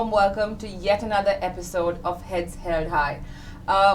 warm welcome to yet another episode of Heads Held High.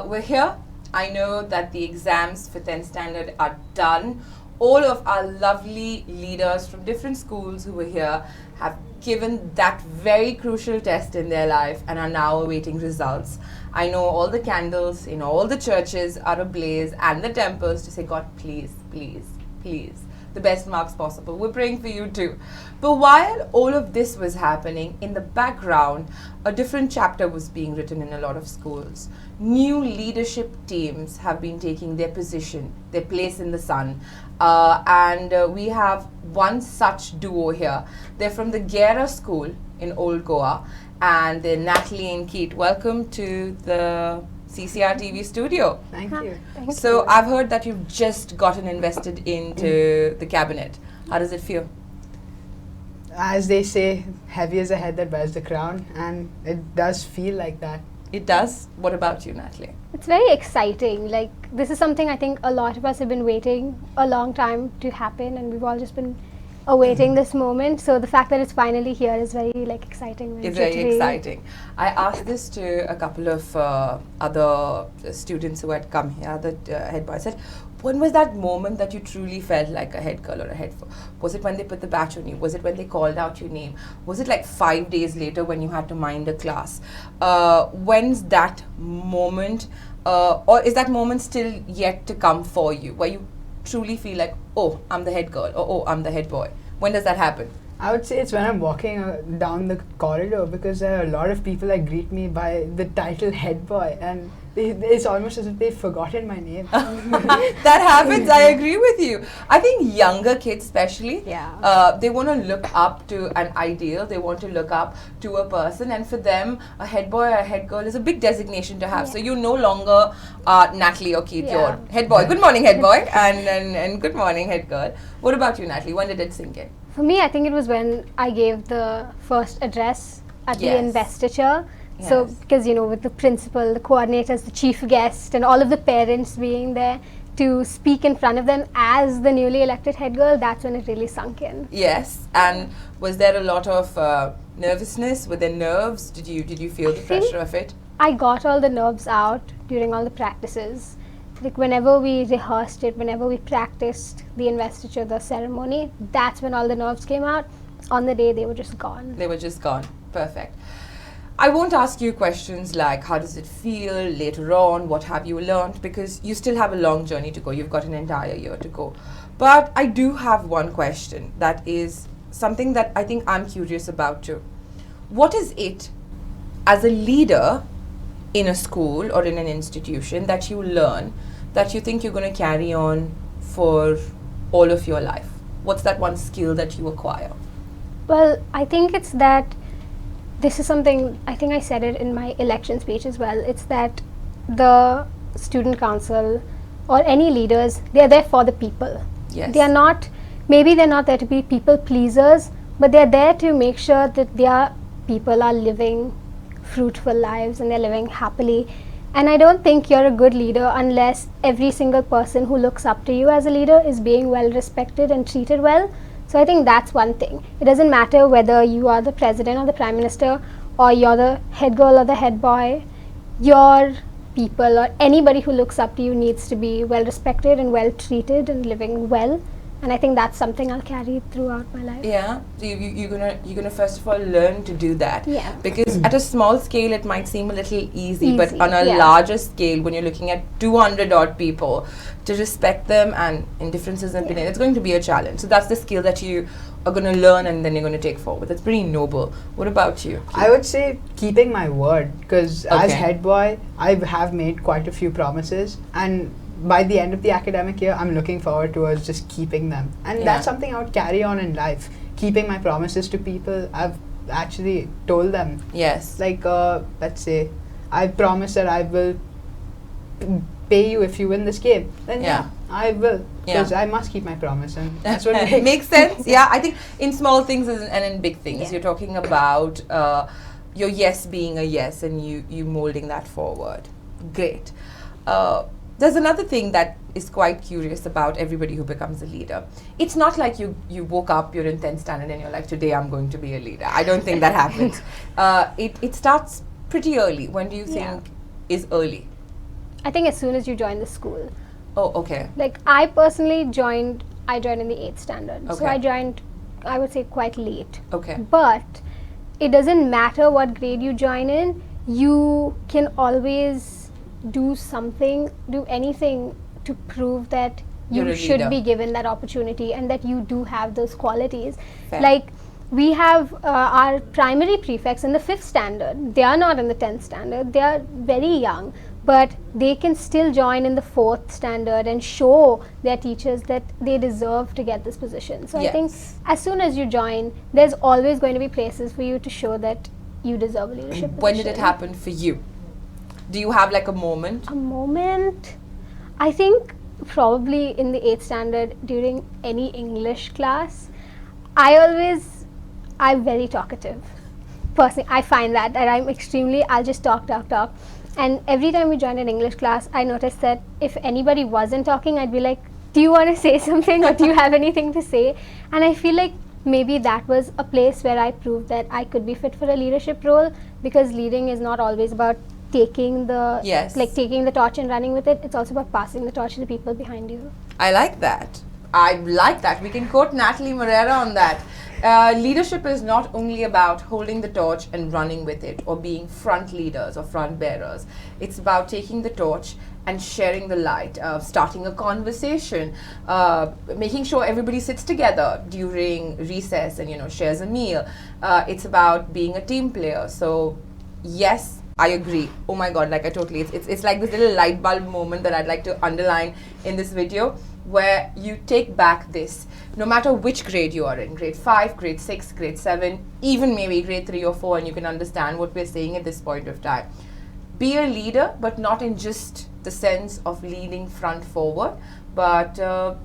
We're here. I know that the exams for 10th standard are done. All of our lovely leaders from different schools who were here have given that very crucial test in their life and are now awaiting results. I know all the candles in all the churches are ablaze and the temples to say, God, please, please, please, the best marks possible. We're praying for you too. But while all of this was happening, in the background, a different chapter was being written in a lot of schools. New leadership teams have been taking their position, their place in the sun. And we have one such duo here. They're from the Gera school in Old Goa, and they're Natalie and Keith. Welcome to the CCR TV studio. Thank you. So I've heard that you've just gotten invested into the cabinet. How does it feel? As they say, heavy is the head that bears the crown, and it does feel like that. It does? What about you, Natalie? It's very exciting. Like, this is something I think a lot of us have been waiting a long time to happen, and we've all just been awaiting this moment. So the fact that it's finally here is very exciting. It's very exciting. I asked this to a couple of other students who had come here. The head boy, I said, when was that moment that you truly felt like a head girl or a head boy? Was it when they put the badge on you? Was it when they called out your name? Was it like 5 days later when you had to mind a class? When's that moment? Or is that moment still yet to come for you, where you truly feel like, oh, I'm the head girl, or oh, I'm the head boy? When does that happen? I would say it's when I'm walking down the corridor, because there are a lot of people that greet me by the title head boy, and it's almost as if they've forgotten my name. That happens. I agree with you. I think younger kids especially, they want to look up to an ideal. They want to look up to a person, and for them, a head boy or a head girl is a big designation to have. So you no longer Natalie or Keith, you're head boy. Good morning, head boy, and good morning, head girl. What about you, Natalie? When did it sink in? For me, I think it was when I gave the first address at the investiture. Yes. So, because, with the principal, the coordinators, the chief guest, and all of the parents being there to speak in front of them as the newly elected head girl, that's when it really sunk in. Yes. And was there a lot of nervousness? Were there nerves? Did you feel the pressure of it? I got all the nerves out during all the practices. Like, whenever we rehearsed it, whenever we practiced the investiture, the ceremony, that's when all the nerves came out. On the day, they were just gone. They were just gone. Perfect. I won't ask you questions like how does it feel later on, what have you learned, because you still have a long journey to go. You've got an entire year to go. But I do have one question that is something that I think I'm curious about too. What is it as a leader in a school or in an institution that you learn that you think you're going to carry on for all of your life? What's that one skill that you acquire? Well, I think it's that this is something, I think I said it in my election speech as well. It's that the student council or any leaders, they're there for the people. Yes. Maybe they're not there to be people pleasers, but they're there to make sure that their people are living fruitful lives and they're living happily. And I don't think you're a good leader unless every single person who looks up to you as a leader is being well respected and treated well. So I think that's one thing. It doesn't matter whether you are the president or the prime minister, or you're the head girl or the head boy. Your people or anybody who looks up to you needs to be well respected and well treated and living well. And I think that's something I'll carry throughout my life. Yeah, so you're gonna first of all learn to do that. Yeah. Because at a small scale it might seem a little easy. But on a larger scale, when you're looking at 200 odd people, to respect them and in differences in opinion, it's going to be a challenge. So that's the skill that you are going to learn and then you're going to take forward. That's pretty noble. What about you? I would say keeping my word, because as head boy, I have made quite a few promises, and by the end of the academic year, I'm looking forward towards just keeping them. And that's something I would carry on in life. Keeping my promises to people, I've actually told them. Yes. Like, let's say, I promise that I will pay you if you win this game. Then I will. Because I must keep my promise. And that's what it makes sense. Yeah, I think in small things and in big things, you're talking about your yes being a yes and you molding that forward. Great. there's another thing that is quite curious about everybody who becomes a leader. It's not like you woke up, you're in 10th standard and you're like, today I'm going to be a leader. I don't think that happens. It starts pretty early. When do you think is early? I think as soon as you join the school. Oh, okay. Like I personally joined in the 8th standard. Okay. So I joined, I would say, quite late. Okay. But it doesn't matter what grade you join in, you can always do anything to prove that You're you a should leader. be given that opportunity and that you do have those qualities. Fair. Like we have our primary prefects in the 5th standard. They are not in the 10th standard. They are very young, but they can still join in the 4th standard and show their teachers that they deserve to get this position. So I think as soon as you join, there's always going to be places for you to show that you deserve a leadership position. When did it happen for you? Do you have like a moment? A moment? I think probably in the 8th standard during any English class. I'm very talkative. Personally, I find that I'll just talk. And every time we join an English class, I noticed that if anybody wasn't talking, I'd be like, do you want to say something or do you have anything to say? And I feel like maybe that was a place where I proved that I could be fit for a leadership role, because leading is not always about taking the torch and running with it. It's also about passing the torch to the people behind you. I like that. We can quote Natalie Morera on that. Leadership is not only about holding the torch and running with it or being front leaders or front bearers. It's about taking the torch and sharing the light, starting a conversation, making sure everybody sits together during recess and shares a meal. It's about being a team player. So yes, I agree. Oh my God, it's like this little light bulb moment that I'd like to underline in this video, where you take back this, no matter which grade you are in, grade 5, grade 6, grade 7, even maybe grade 3 or 4, and you can understand what we're saying at this point of time. Be a leader, but not in just the sense of leading front forward, but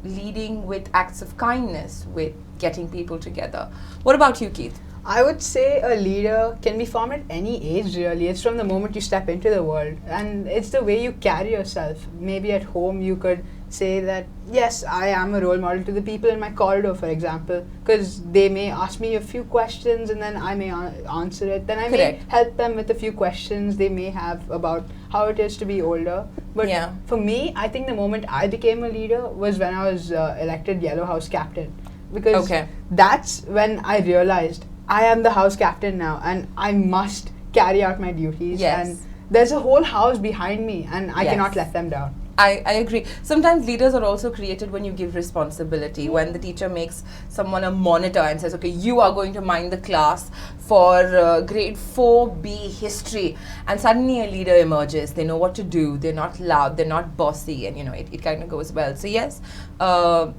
leading with acts of kindness, with getting people together. What about you, Keith? I would say a leader can be formed at any age, really. It's from the moment you step into the world, and it's the way you carry yourself. Maybe at home you could say that, yes, I am a role model to the people in my corridor, for example, because they may ask me a few questions and then I may answer it. Then I may help them with a few questions they may have about how it is to be older. But for me, I think the moment I became a leader was when I was elected Yellow House captain, because that's when I realized I am the house captain now and I must carry out my duties. And there's a whole house behind me and I cannot let them down. I agree. Sometimes leaders are also created when you give responsibility. When the teacher makes someone a monitor and says, okay, you are going to mind the class for grade 4B history, and suddenly a leader emerges. They know what to do. They're not loud. They're not bossy, and it kind of goes well. So yes, there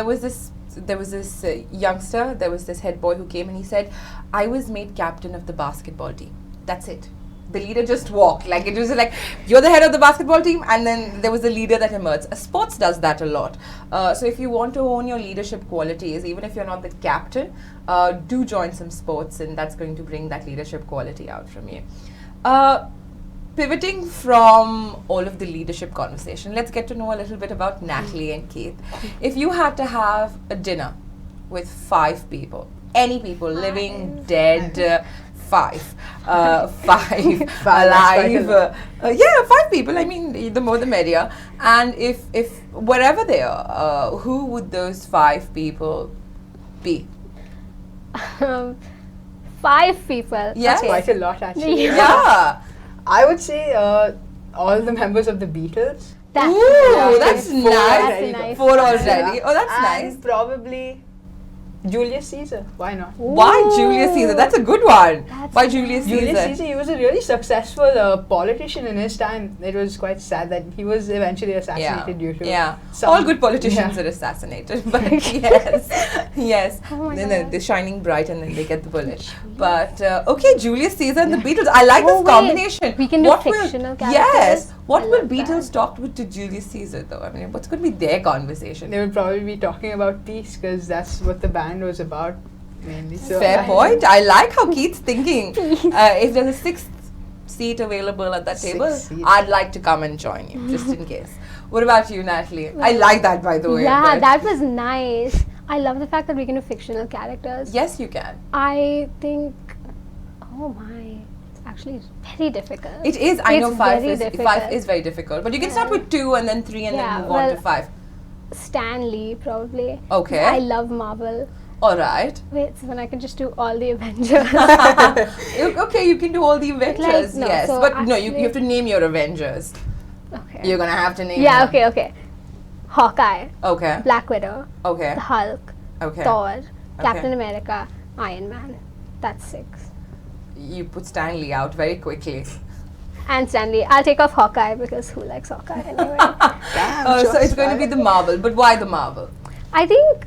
was this youngster, there was this head boy who came and he said, I was made captain of the basketball team. That's it. The leader just walked. Like, it was like, you're the head of the basketball team, and then there was a leader that emerged. Sports does that a lot. So if you want to own your leadership qualities, even if you're not the captain, do join some sports, and that's going to bring that leadership quality out from you. Pivoting from all of the leadership conversation, let's get to know a little bit about Natalie and Keith. If you had to have a dinner with 5 people, any people, living, dead, 5 alive, 5 people, I mean, the more the merrier. And if wherever they are, who would those 5 people be? 5 people? That's quite a lot, actually. I would say all the members of the Beatles. That's nice. 4 already. Oh, that's nice. And probably Julius Caesar. Why not? Why Julius Caesar? That's a good one. Why Julius Caesar? Julius Caesar, he was a really successful politician in his time. It was quite sad that he was eventually assassinated due to all good politicians are assassinated, but yes. Oh then they're shining bright and then they get the bullet. But okay, Julius Caesar and the Beatles. I like this combination. We can do fictional characters. Yes. What will Beatles talk to Julius Caesar though? I mean, what's going to be their conversation? They would probably be talking about peace, because that's what the band was about mainly. So fair point. I like how Keith's thinking. If there's a 6th seat available at that 6 table, seats. I'd like to come and join you, just in case. What about you, Natalie? I like that, by the way. Yeah, but that was nice. I love the fact that we can do fictional characters. Yes, you can. I think, oh my, it's actually very difficult. It is. I know It's 5 very is difficult. very difficult. But you can Yeah. start with 2 and then 3 and Yeah, then move on to well, 5. Stan Lee, probably. Okay. I love Marvel. All right. Wait, so then I can just do all the Avengers. Okay, you can do all the Avengers, no, yes. so But no, you actually- have to name your Avengers. Okay. You're going to have to name Yeah, them. okay. Hawkeye, Okay. Black Widow, Okay. the Hulk, Okay. Thor, Captain America, Iron Man. That's 6. You put Stanley out very quickly. And Stanley. I'll take off Hawkeye because who likes Hawkeye anyway? Damn, So it's going to be the Marvel. But why the Marvel? I think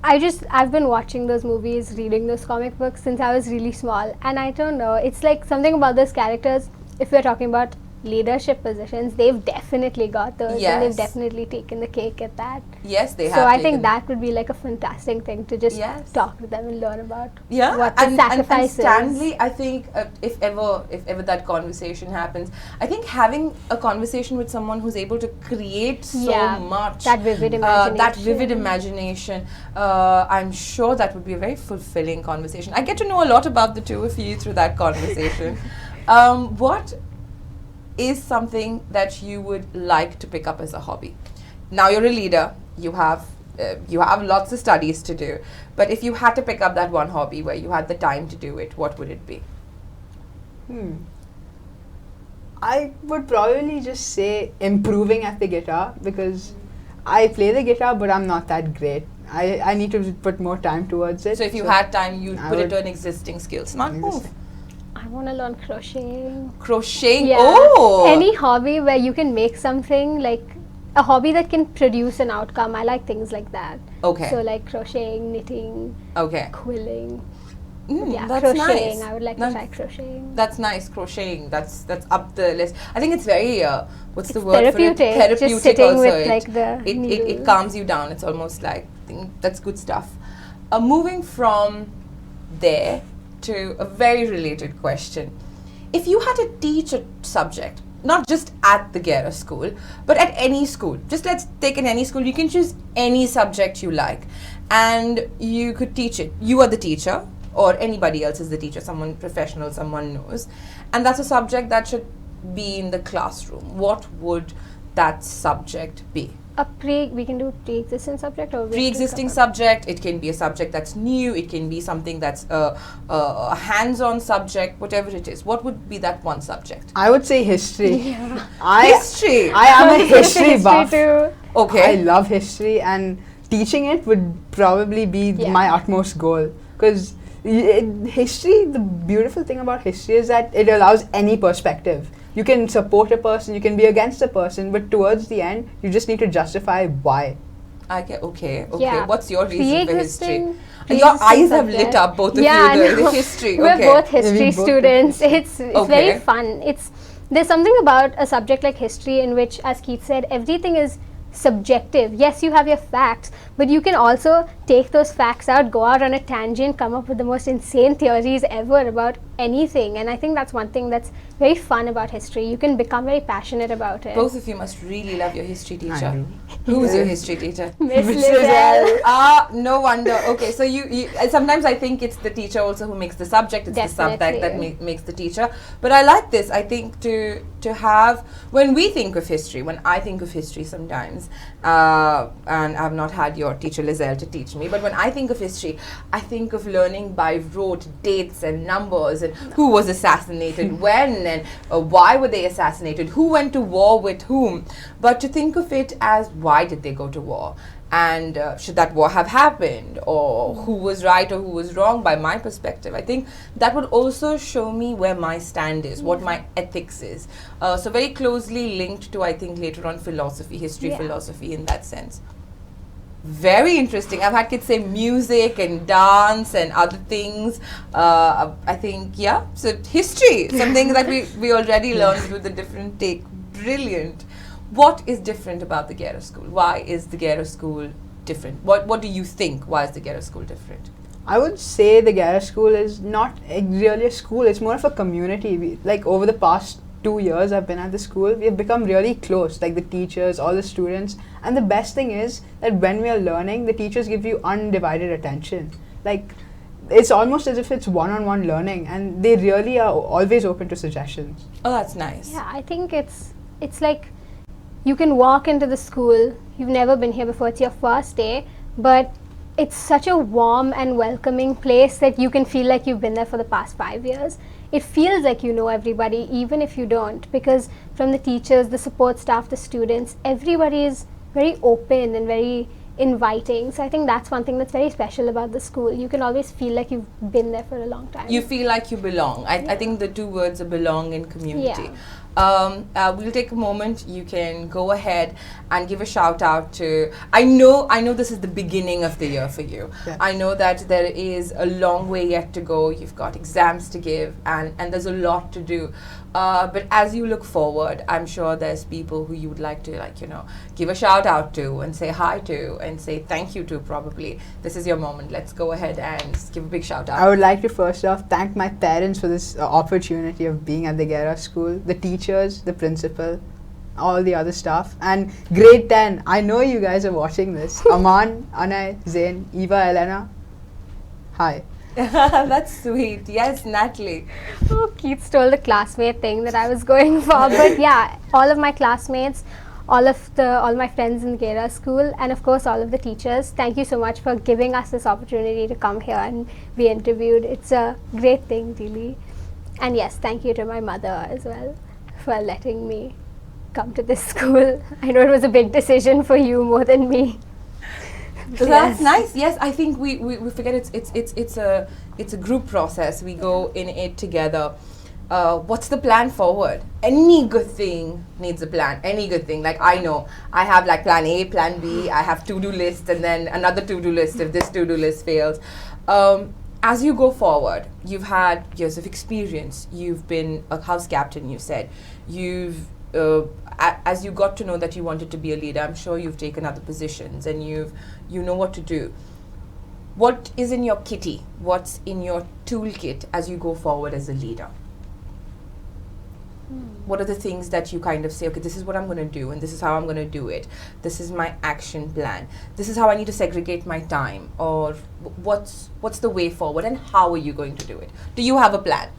I've been watching those movies, reading those comic books since I was really small, and I don't know, it's like something about those characters. If we're talking about leadership positions, they've definitely got those, and Yes. they've definitely taken the cake at that. Yes, they have. So I taken- think that would be like a fantastic thing to just Yes. talk to them and learn about Yeah, what the sacrifice and Stanley, I think if ever that conversation happens, I think having a conversation with someone who's able to create so Yeah, much, that vivid imagination. I'm sure that would be a very fulfilling conversation. I get to know a lot about the two of you through that conversation. What is something that you would like to pick up as a hobby? Now you're a leader, you have lots of studies to do, but if you had to pick up that one hobby where you had the time to do it, what would it be? I would probably just say improving at the guitar, because I play the guitar but I'm not that great. I need to put more time towards it. So if you had time, you'd I put it would- to an existing skill. Smart move. Existing. I want to learn crocheting. Crocheting. Yeah. Oh! Any hobby where you can make something, like a hobby that can produce an outcome. I like things like that. Okay. So like crocheting, knitting, Okay. quilling. Mm, Yeah, that's crocheting. nice. I would like to try crocheting. That's nice. Crocheting. That's up the list. I think it's very what's the It's word for it? therapeutic, just Therapeutic sitting also. with, it, like, the it needle. calms you down. It's almost like I think that's good stuff. Moving from there to a very related question. If you had to teach a subject, not just at the Gera school, but at any school, just let's take in any school, you can choose any subject you like and you could teach it. You are the teacher, or anybody else is the teacher, someone professional, someone knows, and that's a subject that should be in the classroom. What would that subject be? We can do pre-existing subject, or we have to Pre-existing cover- subject, it can be a subject that's new, it can be something that's a hands-on subject, whatever it is. What would be that one subject? I would say history. Yeah. History. I am a history buff. too. Okay. I love history, and teaching it would probably be Yeah. my utmost goal. Because history, the beautiful thing about history is that it allows any perspective. You can support a person, you can be against a person, but towards the end, you just need to justify why. I get okay. Yeah. What's your reason for history? Pre-existing- Your eyes pre-existing have lit subject. up, both of Yeah, you. I The know. history. We're Okay. both history we both students. It's Okay. very fun. There's something about a subject like history in which, as Keith said, everything is subjective. Yes, you have your facts, but you can also take those facts out, go out on a tangent, come up with the most insane theories ever about anything. And I think that's one thing that's very fun about history. You can become very passionate about it. Both of you must really love your history I teacher. do. Who's your history teacher? Miss Miss Lizelle. No wonder. Okay, so you sometimes I think it's the teacher also who makes the subject. It's the subject that Definitely. makes the teacher. But I like this. I think to have, when we think of history, when I think of history sometimes, and I've not had your teacher Lizelle to teach me, but when I think of history, I think of learning by rote dates and numbers and who was assassinated when and why were they assassinated, who went to war with whom. But to think of it as why did they go to war, and should that war have happened, or who was right or who was wrong by my perspective, I think that would also show me where my stand is, what my ethics is. So very closely linked to, I think, later on philosophy, history, Yeah. philosophy in that sense. Very interesting. I've had kids say music and dance and other things. I think, yeah, so history, something that we already learned with a different take. Brilliant. What is different about the Gera school? Why is the Gera school different? What do you think? Why is the Gera school different? I would say the Gera school is not really a school, it's more of a community. Like over the past 2 years I've been at the school, we've become really close, like the teachers, all the students. And the best thing is that when we are learning, the teachers give you undivided attention. Like, it's almost as if it's one-on-one learning, and they really are always open to suggestions. Oh, that's nice. Yeah, I think it's like you can walk into the school, you've never been here before, it's your first day, but it's such a warm and welcoming place that you can feel like you've been there for the past 5 years. It feels like you know everybody, even if you don't, because from the teachers, the support staff, the students, everybody is very open and very inviting. So I think that's one thing that's very special about the school. You can always feel like you've been there for a long time. You feel like you belong. I think the two words are belong and community. Yeah. We'll take a moment. You can go ahead and give a shout out to. I know this is the beginning of the year for you. Yeah. I know that there is a long way yet to go. You've got exams to give, and there's a lot to do. But as you look forward, I'm sure there's people who you would like to, give a shout out to and say hi to and say thank you to. Probably this is your moment. Let's go ahead and give a big shout out. I would like to first off thank my parents for this opportunity of being at the Gera school, the teachers, the principal, all the other staff, and grade 10. I know you guys are watching this. Aman, Anay, Zain, Eva, Elena. Hi. That's sweet. Yes, Natalie. Oh, Keith stole the classmate thing that I was going for. But yeah, all of my classmates, all my friends in Gera school, and of course all of the teachers, thank you so much for giving us this opportunity to come here and be interviewed. It's a great thing, really. And yes, thank you to my mother as well for letting me come to this school. I know it was a big decision for you more than me. So that's nice. Yes, I think we forget it's a group process. We go in it together. What's the plan forward? Any good thing needs a plan. Any good thing. Like, I know I have like plan A, plan B. I have to-do lists and then another to-do list if this to-do list fails. As you go forward, you've had years of experience. You've been a house captain, you said. As you got to know that you wanted to be a leader, I'm sure you've taken other positions and you know what to do. What is in your kitty? What's in your toolkit as you go forward as a leader? What are the things that you kind of say, okay, this is what I'm going to do and this is how I'm going to do it. This is my action plan. This is how I need to segregate my time, or what's the way forward and how are you going to do it? Do you have a plan?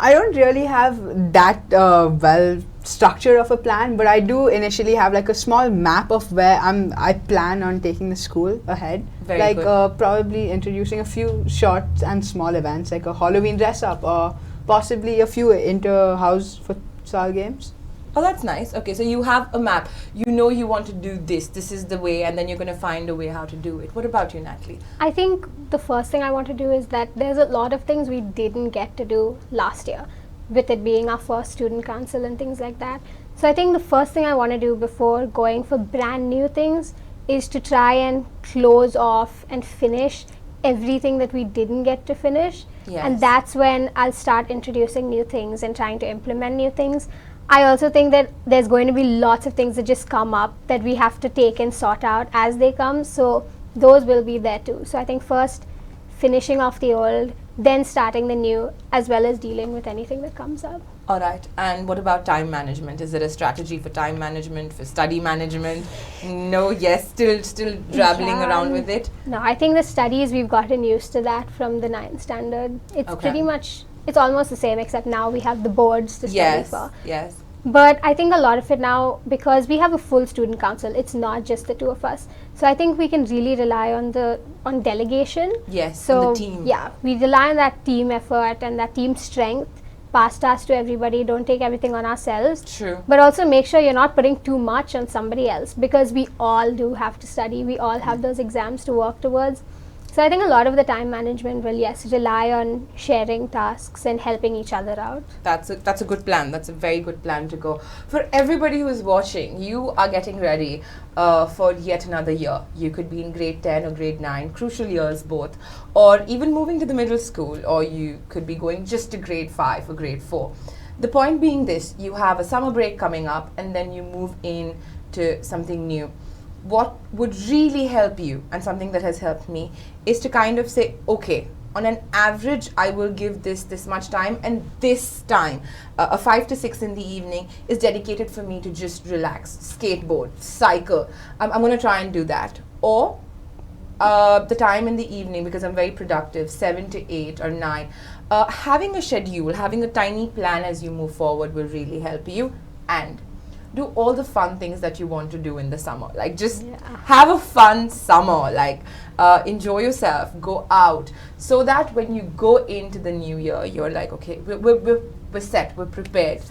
I don't really have that well structured of a plan, but I do initially have like a small map of where I plan on taking the school ahead. Very good. Probably introducing a few short and small events like a Halloween dress up or possibly a few inter-house futsal games. Oh, that's nice. Okay, so you have a map. You know you want to do this. This is the way, and then you're going to find a way how to do it. What about you, Natalie? I think the first thing I want to do is that there's a lot of things we didn't get to do last year, with it being our first student council and things like that. So I think the first thing I want to do before going for brand new things is to try and close off and finish everything that we didn't get to finish. Yes. And that's when I'll start introducing new things and trying to implement new things. I also think that there's going to be lots of things that just come up that we have to take and sort out as they come. So those will be there too. So I think first finishing off the old, then starting the new, as well as dealing with anything that comes up. All right. And what about time management? Is there a strategy for time management, for study management? No, yes, still dabbling around with it? No, I think the studies, we've gotten used to that from the 9th standard. It's pretty much, it's almost the same, except now we have the boards to study for. Yes. But I think a lot of it now, because we have a full student council, it's not just the two of us. So I think we can really rely on delegation. Yes, so on the team. Yeah, we rely on that team effort and that team strength. Pass tasks to everybody, don't take everything on ourselves. True. But also make sure you're not putting too much on somebody else, because we all do have to study. We all have those exams to work towards. So I think a lot of the time management will, yes, rely on sharing tasks and helping each other out. That's a good plan. That's a very good plan to go. For everybody who is watching, you are getting ready for yet another year. You could be in grade 10 or grade 9, crucial years both, or even moving to the middle school, or you could be going just to grade 5 or grade 4. The point being this, you have a summer break coming up and then you move in to something new. what would really help you, and something that has helped me, is to kind of say, okay, on an average, I will give this much time, and this time, a 5 to 6 in the evening, is dedicated for me to just relax, skateboard, cycle. I'm going to try and do that. Or the time in the evening, because I'm very productive, 7 to 8 or 9. Having a schedule, having a tiny plan as you move forward will really help you. And do all the fun things that you want to do in the summer. Like, just have a fun summer. Like, enjoy yourself, go out, so that when you go into the new year, you're like, okay, we're set, we're prepared.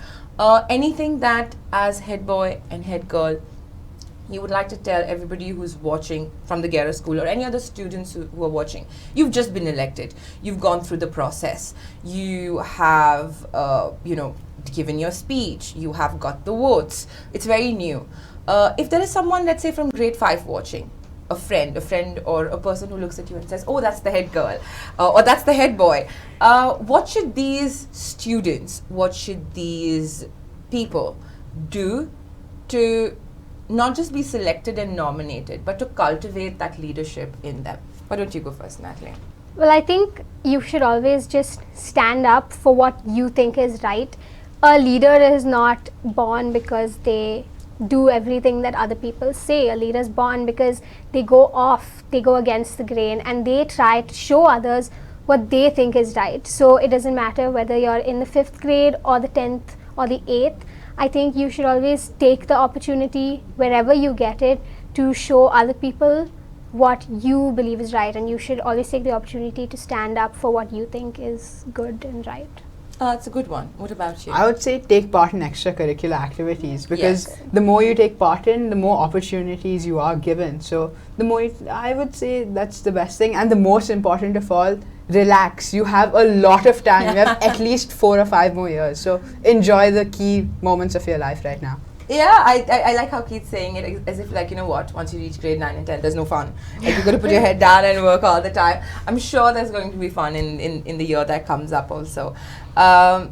Anything that, as head boy and head girl, you would like to tell everybody who's watching from the Gera school, or any other students who are watching? You've just been elected. You've gone through the process. You have, given your speech. You have got the votes. It's very new. If there is someone, let's say from grade 5 watching, a friend or a person who looks at you and says, oh, that's the head girl, or that's the head boy, what should these students, what should these people do to not just be selected and nominated, but to cultivate that leadership in them? Why don't you go first, Natalie? Well, I think you should always just stand up for what you think is right. A leader is not born because they do everything that other people say. A leader is born because they go against the grain, and they try to show others what they think is right. So it doesn't matter whether you're in the 5th grade or the 10th or the 8th. I think you should always take the opportunity, wherever you get it, to show other people what you believe is right, and you should always take the opportunity to stand up for what you think is good and right. It's a good one. What about you? I would say take part in extracurricular activities, because the more you take part in, the more opportunities you are given. So the more I would say that's the best thing. And the most important of all, relax. You have a lot of time. You have at least 4 or 5 more years. So enjoy the key moments of your life right now. Yeah, I like how Keith's saying it as if, like, you know what, once you reach grade 9 and 10, there's no fun. Like, you've got to put your head down and work all the time. I'm sure there's going to be fun in the year that comes up also. I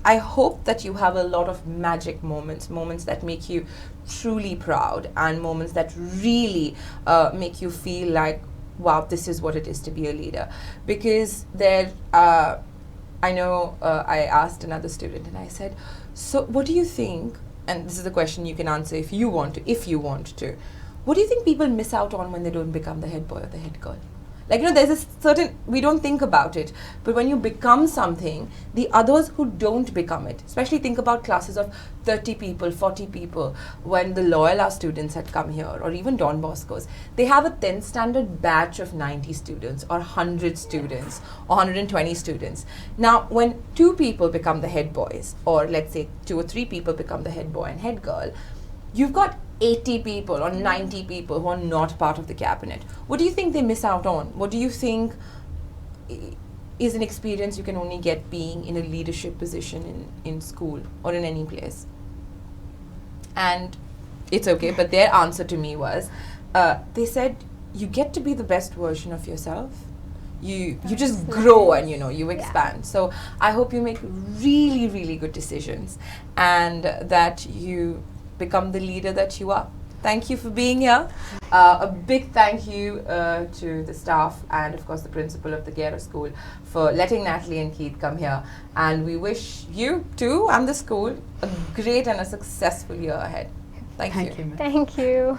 hope that you have a lot of magic moments that make you truly proud, and moments that really make you feel like, wow, this is what it is to be a leader. Because I know I asked another student and I said, so what do you think, and this is a question you can answer if you want to, what do you think people miss out on when they don't become the head boy or the head girl? Like, there's a certain, we don't think about it, but when you become something, the others who don't become it, especially think about classes of 30 people, 40 people, when the Loyola students had come here, or even Don Bosco's, they have a 10th standard batch of 90 students, or 100 students, or 120 students. Now, when 2 people become the head boys, or let's say 2 or 3 people become the head boy and head girl, you've got 80 people or 90 people who are not part of the cabinet. What do you think they miss out on? What do you think is an experience you can only get being in a leadership position in school or in any place? And it's okay, but their answer to me was, they said, you get to be the best version of yourself. You just grow, and you expand. So I hope you make really, really good decisions, and that you become the leader that you are. Thank you for being here. A big thank you to the staff, and of course the principal of the Gera school, for letting Natalie and Keith come here. And we wish you too and the school a great and a successful year ahead. Thank you. Thank you.